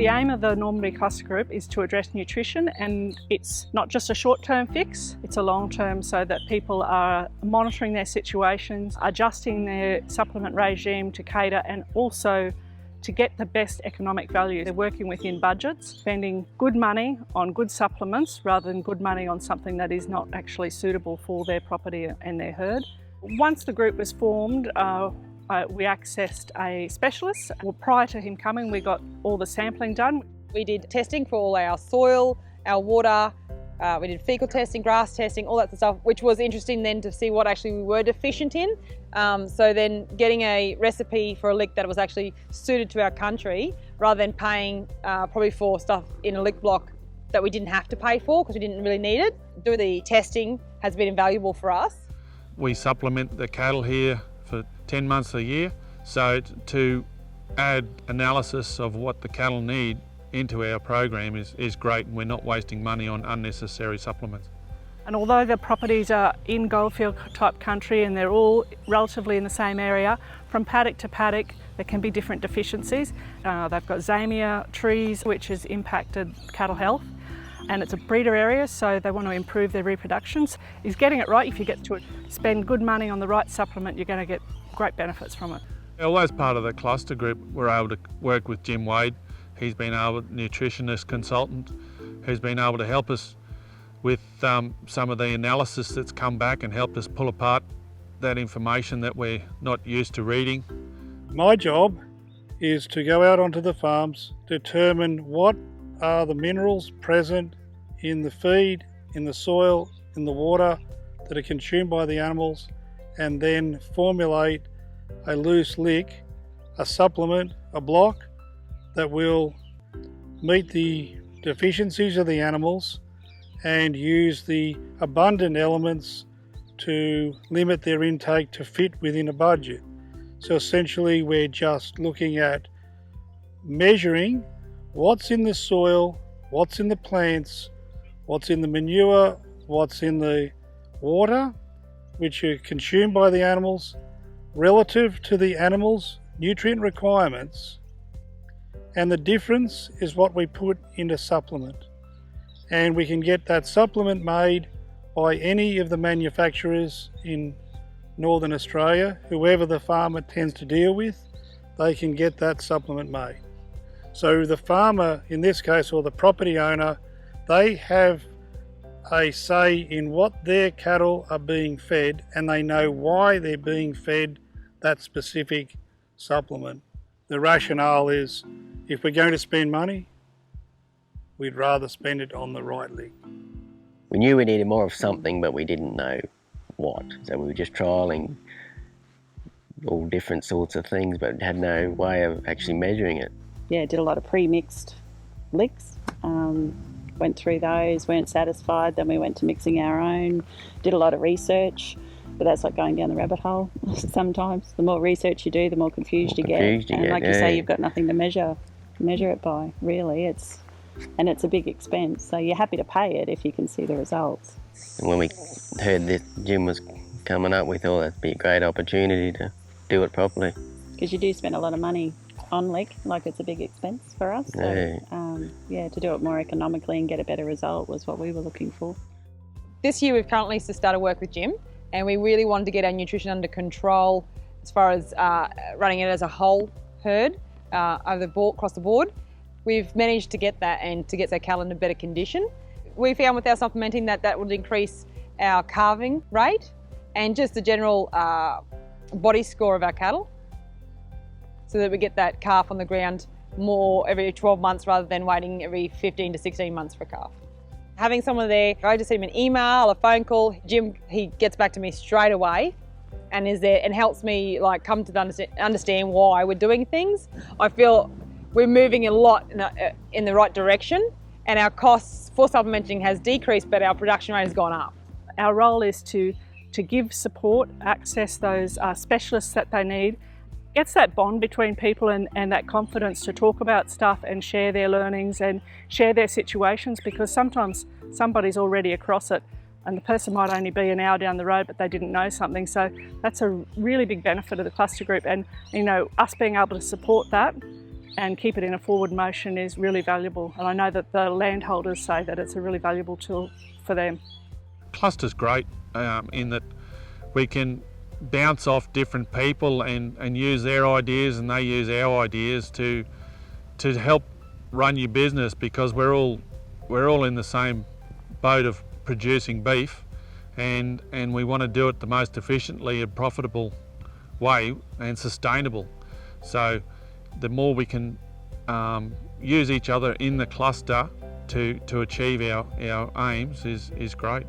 The aim of the Normanby Cluster Group is to address nutrition, and it's not just a short-term fix, it's a long-term, so that people are monitoring their situations, adjusting their supplement regime to cater and also to get the best economic value. They're working within budgets, spending good money on good supplements rather than good money on something that is not actually suitable for their property and their herd. Once the group was formed, we accessed a specialist. Well, prior to him coming, we got all the sampling done. We did testing for all our soil, our water, we did fecal testing, grass testing, all that stuff, which was interesting then to see what actually we were deficient in. So then getting a recipe for a lick that was actually suited to our country, rather than paying probably for stuff in a lick block that we didn't have to pay for because we didn't really need it. Doing the testing has been invaluable for us. We supplement the cattle here for 10 months a year, so to add analysis of what the cattle need into our program is great, and we're not wasting money on unnecessary supplements. And although the properties are in goldfield type country and they're all relatively in the same area, from paddock to paddock there can be different deficiencies. They've got Zamia trees which has impacted cattle health, and it's a breeder area, so they want to improve their reproductions. Is getting it right. If you get to spend good money on the right supplement, you're going to get great benefits from it. Well, as part of the cluster group, we're able to work with Jim Wade. He's been able, nutritionist consultant, who's been able to help us with some of the analysis that's come back and helped us pull apart that information that we're not used to reading. My job is to go out onto the farms, determine what are the minerals present in the feed, in the soil, in the water that are consumed by the animals, and then formulate a loose lick, a supplement, a block that will meet the deficiencies of the animals and use the abundant elements to limit their intake to fit within a budget. So essentially we're just looking at measuring what's in the soil, what's in the plants, what's in the manure, what's in the water, which are consumed by the animals, relative to the animals' nutrient requirements, and the difference is what we put into supplement. And we can get that supplement made by any of the manufacturers in Northern Australia. Whoever the farmer tends to deal with, they can get that supplement made. So the farmer, in this case, or the property owner, they have a say in what their cattle are being fed, and they know why they're being fed that specific supplement. The rationale is, if we're going to spend money, we'd rather spend it on the right lick. We knew we needed more of something, but we didn't know what. So we were just trialling all different sorts of things, but had no way of actually measuring it. Yeah, did a lot of pre-mixed licks, went through those, weren't satisfied, then we went to mixing our own, did a lot of research, but that's like going down the rabbit hole sometimes. The more research you do, the more confused you get. And like you say, you've got nothing to measure it by, really. It's a big expense, so you're happy to pay it if you can see the results. And when we heard that Jim was coming up, we thought that'd be a great opportunity to do it properly. Because you do spend a lot of money on lick, like it's a big expense for us. So, to do it more economically and get a better result was what we were looking for. This year we've currently started work with Jim, and we really wanted to get our nutrition under control as far as running it as a whole herd across the board. We've managed to get that and to get our cattle in a better condition. We found with our supplementing that would increase our calving rate and just the general body score of our cattle, so that we get that calf on the ground more every 12 months rather than waiting every 15 to 16 months for a calf. Having someone there, I just send him an email, a phone call. Jim, he gets back to me straight away and is there and helps me come to understand why we're doing things. I feel we're moving a lot in the right direction, and our costs for supplementing has decreased, but our production rate has gone up. Our role is to give support, access those specialists that they need. Gets that bond between people and that confidence to talk about stuff and share their learnings and share their situations, because sometimes somebody's already across it and the person might only be an hour down the road but they didn't know something. So that's a really big benefit of the cluster group, and us being able to support that and keep it in a forward motion is really valuable. And I know that the landholders say that it's a really valuable tool for them. Cluster's great in that we can bounce off different people and use their ideas and they use our ideas to help run your business, because we're all in the same boat of producing beef, and we want to do it the most efficiently and profitable way and sustainable. So the more we can use each other in the cluster to achieve our aims is great.